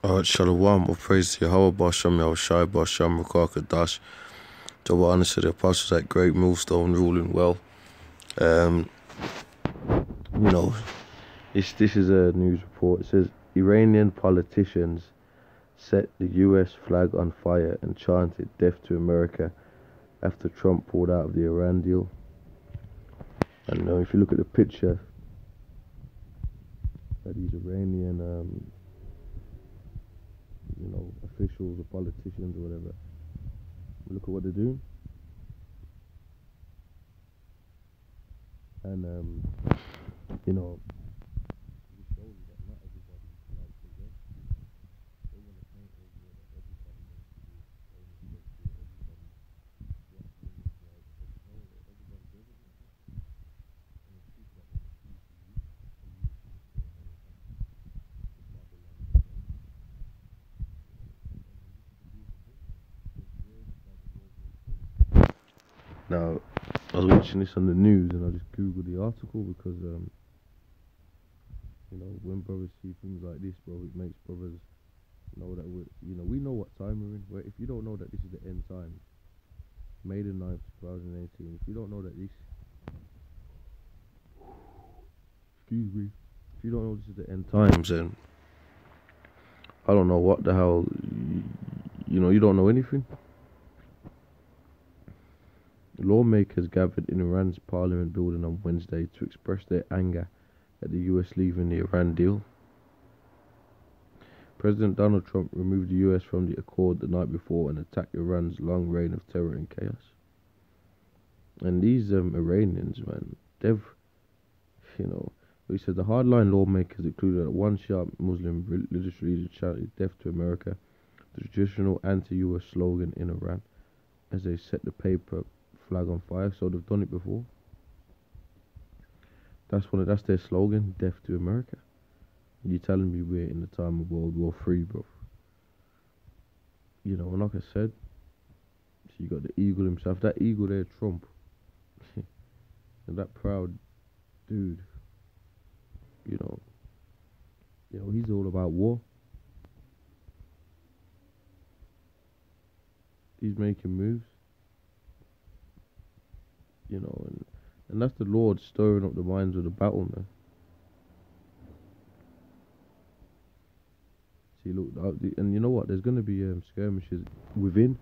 Alright, Shalom, all praise to Yahweh, Basham, Yahushai, Basham, Rakakadash. Double honor to the apostles at GreatMillStone ruling well. You know, this is a news report. It says Iranian politicians set the US flag on fire and chanted death to America after Trump pulled out of the Iran deal. And if you look at the picture, these Iranian officials or politicians or whatever, look at what they're doing. And now, I was watching this on the news and I just googled the article because, when brothers see things like this, bro, it makes brothers know that we know what time we're in. Where if you don't know that this is the end time, May the 9th, 2018, if you don't know that this, if you don't know this is the end times, then I don't know what the hell, you don't know anything. Lawmakers gathered in Iran's parliament building on Wednesday to express their anger at the US leaving the Iran deal. President Donald Trump removed the US from the accord the night before and attacked Iran's long reign of terror and chaos. And these Iranians, man, he said the hardline lawmakers included one Shia Muslim religious leader chanted death to America, the traditional anti-US slogan in Iran, as they set the paper flag on fire. So they've done it before. That's their slogan, death to America. And you're telling me we're in the time of World War III, bro. And like I said, so you got the eagle himself, that eagle there, Trump. And that proud dude, he's all about war. He's making moves. And that's the Lord stirring up the minds of the battle, man. See, look, and you know what? There's going to be skirmishes within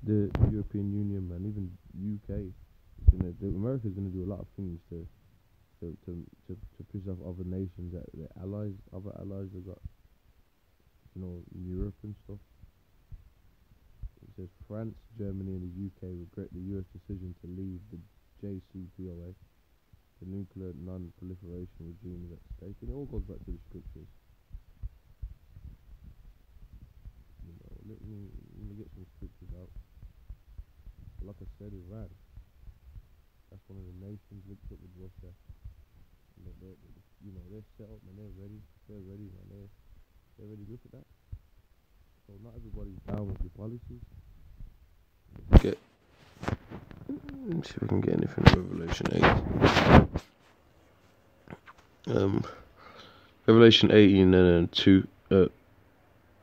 the European Union, man. Even UK, America's going to do a lot of things to piss off other nations, that their allies, other allies they've got, in Europe and stuff. It says France, Germany and the UK regret the US decision to leave the JCPOA. The nuclear non-proliferation regime is at stake. And it all goes back to the scriptures. Let me get some scriptures out. But like I said, Iran, that's one of the nations linked up with Russia. They're set up, man. They're ready. They're ready, man. They're ready. Look at that. So not everybody's down with your policies. Let's see if we can get anything in Revelation 8. Revelation 18 and 2.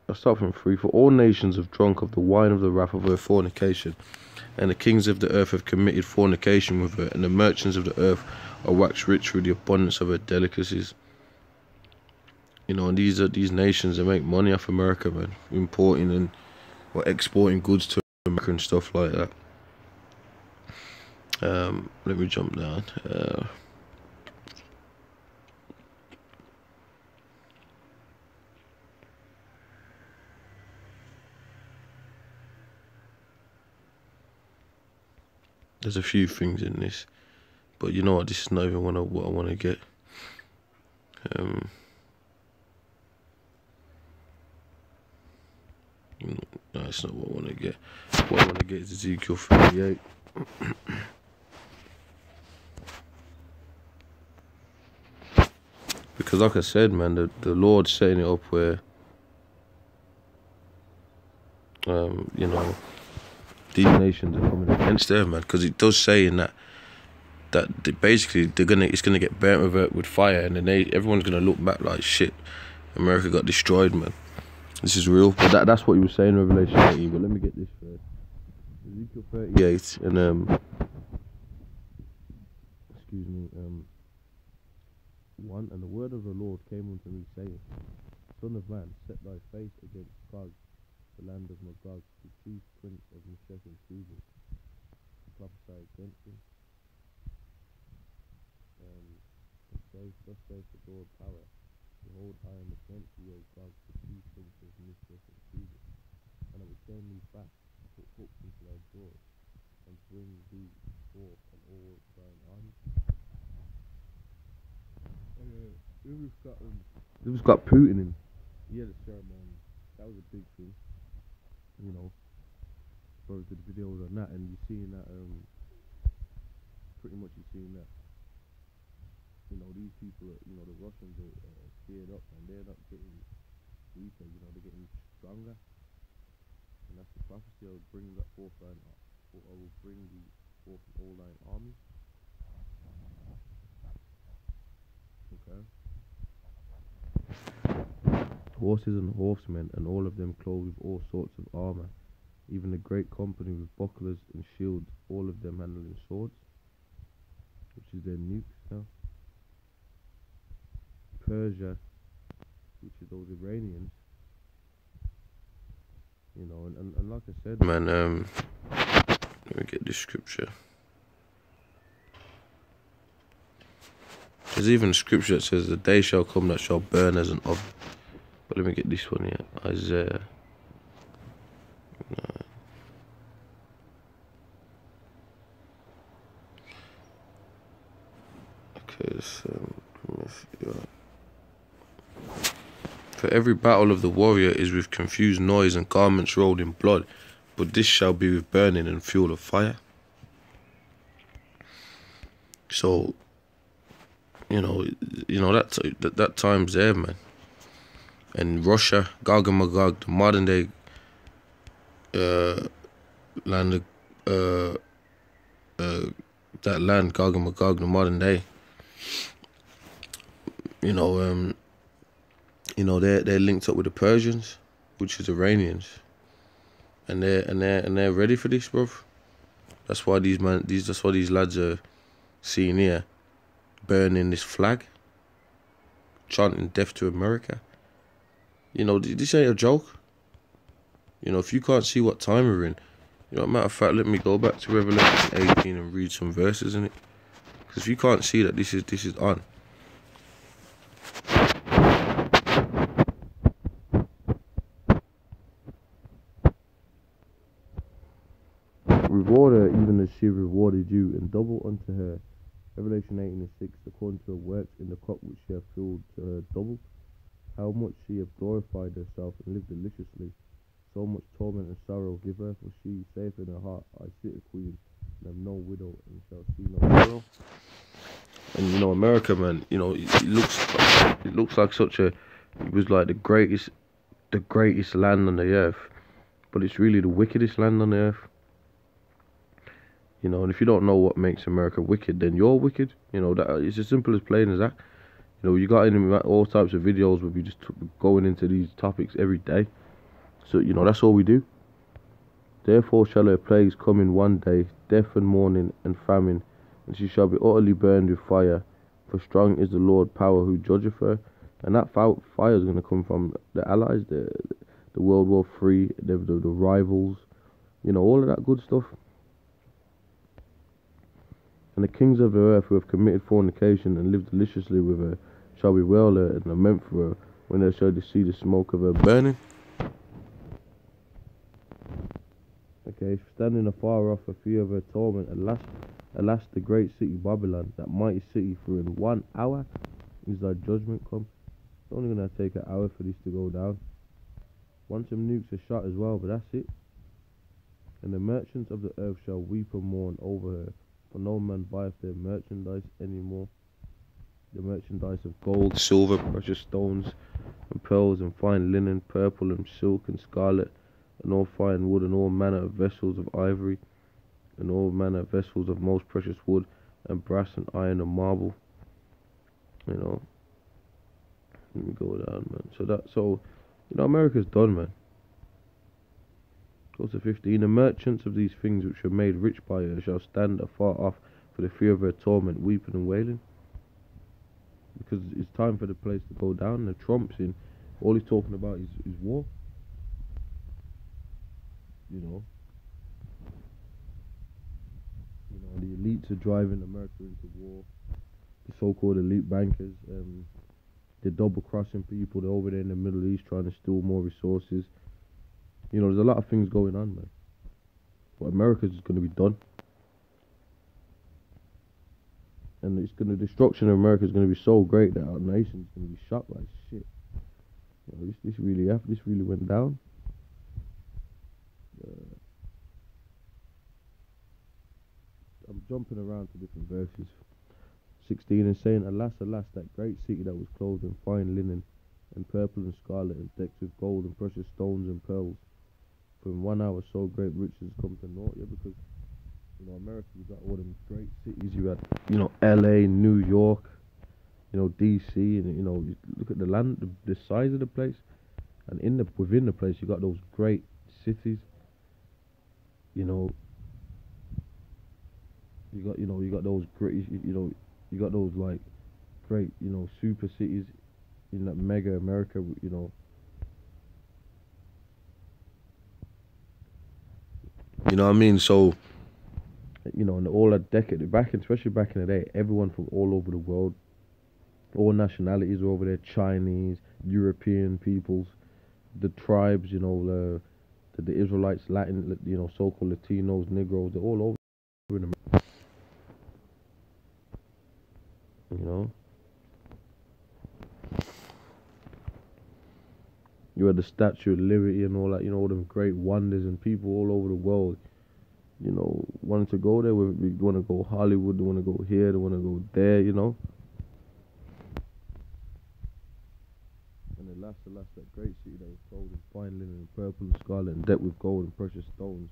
I'll start from 3. For all nations have drunk of the wine of the wrath of her fornication, and the kings of the earth have committed fornication with her, and the merchants of the earth are waxed rich through the abundance of her delicacies. And these nations that make money off America, man, importing and exporting goods to America and stuff like that. Let me jump down. There's a few things in this, but you know what? This is not even what I want to get. No, it's not what I want to get. What I want to get is Ezekiel 38. Because like I said, man, the Lord's setting it up where, these nations are coming against them, man. Because it does say in that basically it's gonna get burnt with fire, and then everyone's gonna look back like shit. America got destroyed, man. This is real. But that's what he was saying in Revelation 18. But let me get this first. Ezekiel 38 and excuse me, 1. And the word of the Lord came unto me, saying, Son of man, set thy face against Gog, the land of Magog, the chief prince of Meshech and Tubal, and prophesy against him, and say, Thus saith the Lord power, Behold, I am against thee, O Gog, the chief prince of Meshech and Tubal, and I will turn thee back, and put hooks into thy jaws, and bring thee forth and all thine army. We've got Putin in. Yeah, the ceremony. That was a big thing. You know, probably did videos on that, and you're seeing that. Pretty much you're seeing that. You know, these people, the Russians are geared up, and they're not getting weaker. You know, they're getting stronger. And that's the prophecy. I will bring that forth thine. I will bring thee forth all thine army. Okay. Horses and horsemen, and all of them clothed with all sorts of armor, even a great company with bucklers and shields, all of them handling swords, which is their nukes now. Persia, which is those Iranians, and like I said, man, let me get this scripture. There's even a scripture that says, the day shall come that shall burn as an oven. But let me get this one here. Isaiah 9. Okay, so for every battle of the warrior is with confused noise and garments rolled in blood, but this shall be with burning and fuel of fire. So, that time's there, man. And Russia, Gog and Magog, the modern day land, that land, Gog and Magog, the modern day. They're linked up with the Persians, which is Iranians, and they're ready for this, bro. That's why these lads are seen here burning this flag, chanting death to America. This ain't a joke. If you can't see what time we're in, matter of fact, let me go back to Revelation 18 and read some verses in it. Because if you can't see that this is on. Reward her even as she rewarded you, and double unto her. Revelation 18 and 6, according to her works in the cup which she hath filled to her double. How much she hath glorified herself and lived deliciously, so much torment and sorrow give her, for she saith in her heart, I sit a queen, and am no widow, and shall see no sorrow. And America, man, it looks like it was like the greatest land on the earth, but it's really the wickedest land on the earth. And if you don't know what makes America wicked, then you're wicked. That it's as simple as plain as that. You got in all types of videos where we just going into these topics every day. So, that's all we do. Therefore shall her plagues come in one day, death and mourning and famine, and she shall be utterly burned with fire. For strong is the Lord power who judgeth her. And that fire is going to come from the Allies, the World War III, the rivals, all of that good stuff. And the kings of the earth who have committed fornication and lived deliciously with her shall bewail her and lament for her when they shall see the smoke of her burning. Okay, standing afar off for fear of her torment, alas, the great city Babylon, that mighty city, for in 1 hour is thy judgment come. It's only going to take an hour for this to go down. Once some nukes are shot as well, but that's it. And the merchants of the earth shall weep and mourn over her, for no man buyeth their merchandise any more. The merchandise of gold, silver, precious stones, and pearls, and fine linen, purple, and silk, and scarlet, and all fine wood, and all manner of vessels of ivory, and all manner of vessels of most precious wood, and brass, and iron, and marble. Let me go down, man. So You know, America's done, man. Go to 15. The merchants of these things which are made rich by her shall stand afar off for the fear of her torment, weeping and wailing. Because it's time for the place to go down. The Trump's in. All he's talking about is war. You know, the elites are driving America into war. The so-called elite bankers, they're double-crossing people. They're over there in the Middle East trying to steal more resources. You know, there's a lot of things going on, man. But America's just going to be done. And the destruction of America is going to be so great that our nation's going to be shocked like shit. You know, this really went down. I'm jumping around to different verses. 16 and saying, alas, alas, that great city that was clothed in fine linen and purple and scarlet and decked with gold and precious stones and pearls. For in 1 hour so great riches come to naught. Yeah, because, you know, America, you got all them great cities. You got, you know, LA, New York, you know, DC, and, you know, you look at the land, the size of the place, and within the place, you got those great cities. You know, you got those great, you got those like great, you know, super cities in that mega America, you know. You know what I mean? So, you know, in all that decade, especially back in the day, everyone from all over the world, all nationalities were over there: Chinese, European peoples, the tribes, you know, the Israelites, Latin, you know, so-called Latinos, Negroes, they're all over in America. You know, you had the Statue of Liberty and all that, you know, all them great wonders, and people all over the world, you know, wanted to go there. We want to go Hollywood, they want to go here, they want to go there, you know. And the last, that great city that was clothed in fine linen and purple and scarlet and decked with gold and precious stones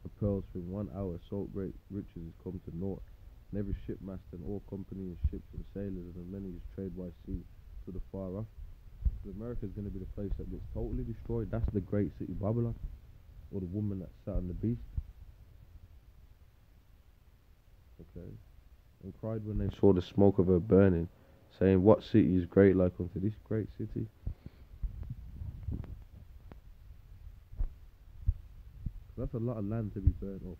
and pearls, for in 1 hour so great riches is come to naught. And every shipmaster and all company and ships and sailors and as many as trade by sea to the far off. So America is going to be the place that gets totally destroyed. That's the great city Babylon, or the woman that sat on the beast. Okay, and cried when they saw the smoke of her burning, saying, what city is great like unto this great city? That's a lot of land to be burnt up.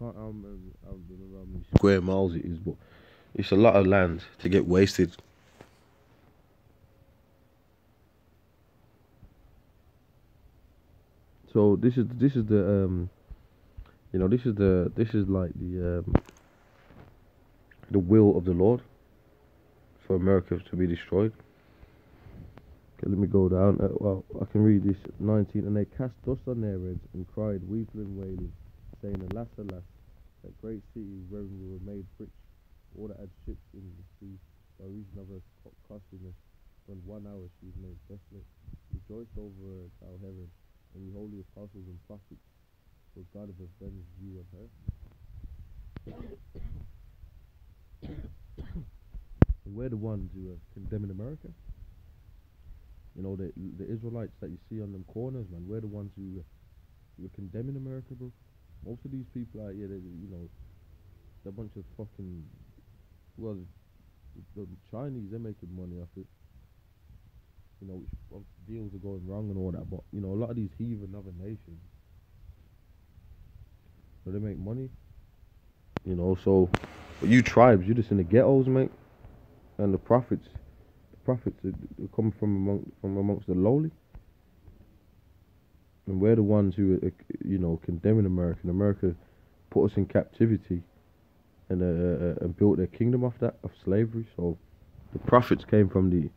I don't remember how many square miles it is, but it's a lot of land to get wasted. So this is the you know, this is like the will of the Lord for America to be destroyed. Okay, let me go down. Well, I can read this. 19. And they cast dust on their heads and cried, weeping and wailing, saying, alas, alas, that great city wherein we were made rich, all that had ships in the sea, by reason of her costliness, for in 1 hour she was made desolate. Rejoice over her, thou heaven, and ye holy apostles and prophets, for God have avenged you on her. And we're the ones who are condemning America. You know, the Israelites that you see on them corners, man, we're the ones who are condemning America, bro. Most of these people out here, you know, they're a bunch of fucking, well, the Chinese, they're making money off it. You know, which deals are going wrong and all that, but, you know, a lot of these heathen other nations, so they make money. You know, so, but you tribes, you're just in the ghettos, mate. And the prophets are coming from amongst the lowly. And we're the ones who are, you know, condemning America. And America put us in captivity and built their kingdom off that, of slavery. So the prophets came from the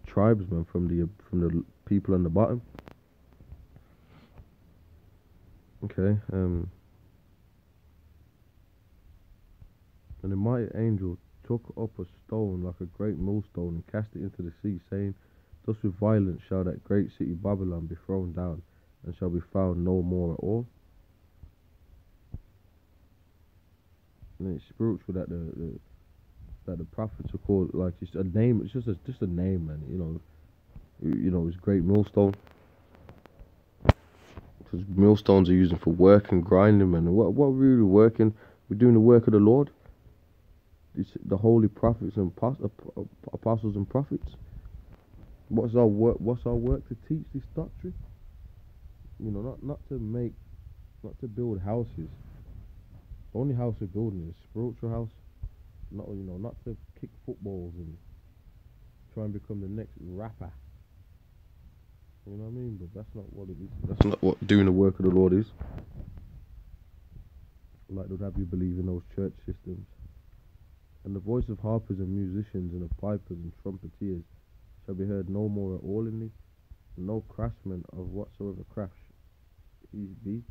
tribesmen, from the people on the bottom. Okay. And the mighty angel took up a stone like a great millstone and cast it into the sea, saying, thus with violence shall that great city Babylon be thrown down, and shall be found no more at all. And it's spiritual that the prophets are called, like, it's a name. It's just a name, man. You know, you know, is great millstone. Because millstones are used for work and grinding, man. And what we're really working, we're doing the work of the Lord. It's the holy prophets and apostles and prophets. What's our work? What's our work? To teach this doctrine. You know, not to build houses. The only house we're building is a spiritual house. Not, you know, not to kick footballs and try and become the next rapper. You know what I mean? But that's not what it is. That's not what doing the work of the Lord is. Like they'd have you believe in those church systems. And the voice of harpers and musicians and of pipers and trumpeters shall be heard no more at all in thee. And no craftsman of whatsoever craft he be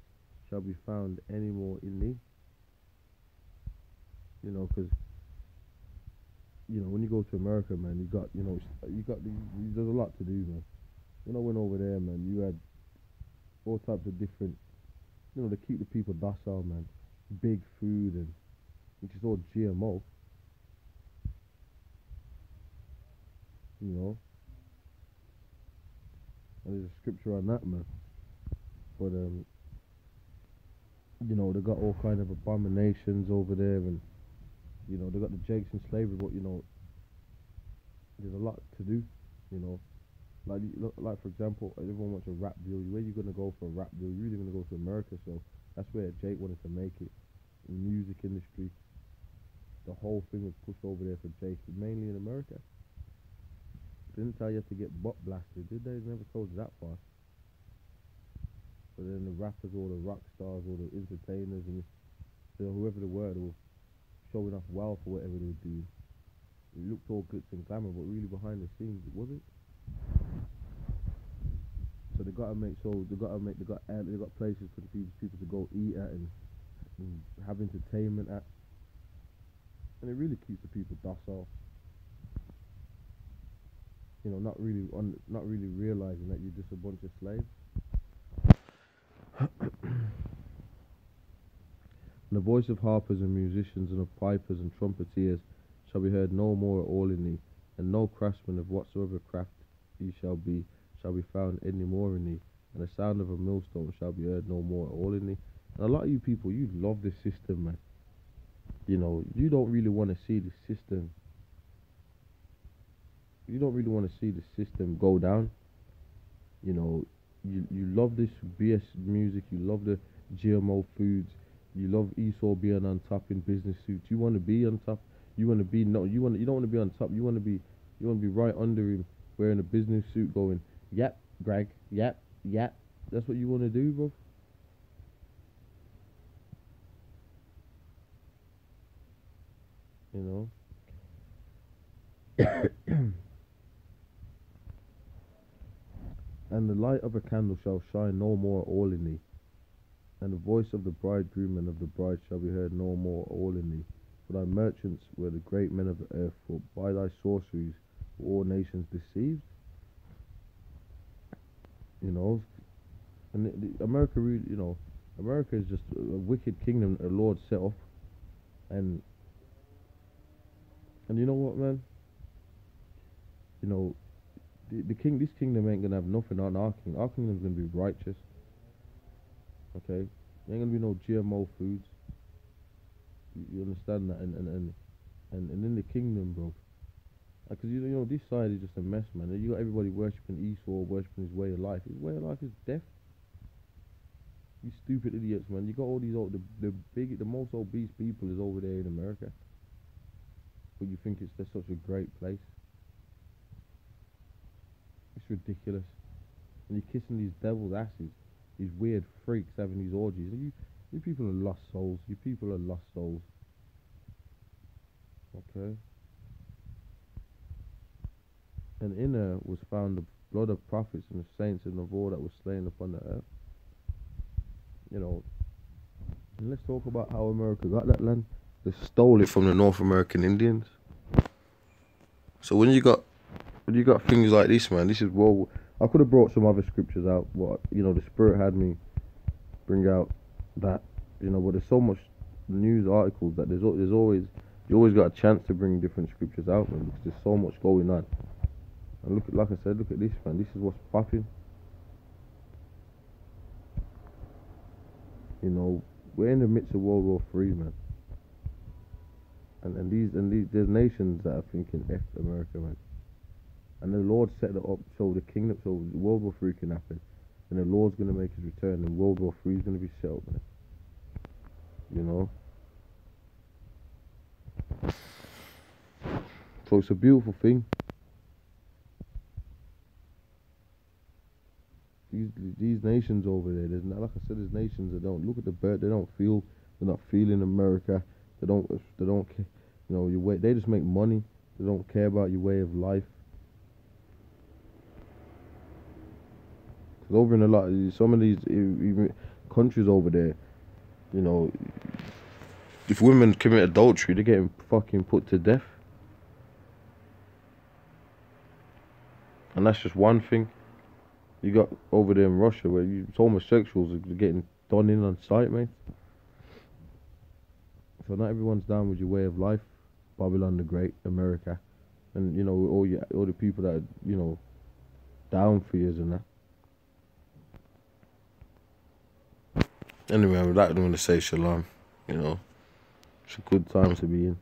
shall be found any more in thee. You know, because, you know, when you go to America, man, there's a lot to do, man. When I went over there, man, you had all types of different, you know, to keep the people docile, man. Big food, and which is all GMO. You know, and there's a scripture on that, man. But you know, they got all kind of abominations over there, and you know, they got the jakes and slavery. But you know, there's a lot to do. You know, like for example, everyone wants a rap deal. Where you gonna go for a rap deal? You're really gonna go to America, so that's where Jake wanted to make it. The music industry, the whole thing was pushed over there for Jake, mainly in America. Didn't tell you have to get butt blasted, did they? Never told you that part. But then the rappers, all the rock stars, all the entertainers, and whoever they were showing off wealth or whatever they were doing. It looked all glitz and glamour, but really behind the scenes, it wasn't. So they got places for the people to go eat at and have entertainment at, and it really keeps the people docile. You know, not really realizing that you're just a bunch of slaves. And the voice of harpers and musicians and of pipers and trumpeters shall be heard no more at all in thee, and no craftsman of whatsoever craft he shall be found any more in thee, and the sound of a millstone shall be heard no more at all in thee. And a lot of you people, you love this system, man. You know, you don't really want to see the system. You don't really want to see the system go down. You know, you love this BS music. You love the GMO foods. You love Esau being on top in business suits. You want to be on top. You want to be you don't want to be on top. You want to be right under him, wearing a business suit, going, "Yep, Greg, yep, yep." That's what you want to do, bro. You know. And the light of a candle shall shine no more all in thee, and the voice of the bridegroom and of the bride shall be heard no more all in thee. For thy merchants were the great men of the earth, for by thy sorceries were all nations deceived. You know, and America really, you know, America is just a wicked kingdom that the Lord set up, and you know what, man? You know, this kingdom ain't gonna have nothing on our kingdom. Our kingdom's gonna be righteous. Okay, there ain't gonna be no GMO foods. You understand that? And in the kingdom, bro. Because you know this side is just a mess, man. You got everybody worshipping Esau, worshipping his way of life. His way of life is death. You stupid idiots, man. You got all these the most obese people is over there in America. But you think they're such a great place. It's ridiculous. And you're kissing these devil's asses, these weird freaks having these orgies. You people are lost souls. You people are lost souls. Okay. And in her was found the blood of prophets and the saints and of all that was slain upon the earth. You know. And let's talk about how America got that land. They stole it from the North American Indians. So when you got things like this, man, this is world. I could have brought some other scriptures out, but you know the Spirit had me bring out that, you know. But there's so much news articles that you always got a chance to bring different scriptures out, man, because there's so much going on. And look at, like I said, look at this, man. This is what's popping. You know, we're in the midst of World War III, man. And these there's nations that are thinking F America, man. And the Lord set it up so the kingdom, so World War III can happen, and the Lord's gonna make his return, and World War III is gonna be set up, man. You know. So it's a beautiful thing. These nations over there, there's not, like I said, there's nations that don't look at the bird, they're not feeling America, they don't care, you know, your way, they just make money, they don't care about your way of life. Cause over in a lot, some of these even countries over there, you know, if women commit adultery, they're getting fucking put to death. And that's just one thing. You got over there in Russia where homosexuals are getting done in on sight, mate. So not everyone's down with your way of life. Babylon the Great, America, and you know all the people that are, you know, down for years and that. Anyway, with that, I'm gonna say shalom. You know, it's a good time to be in.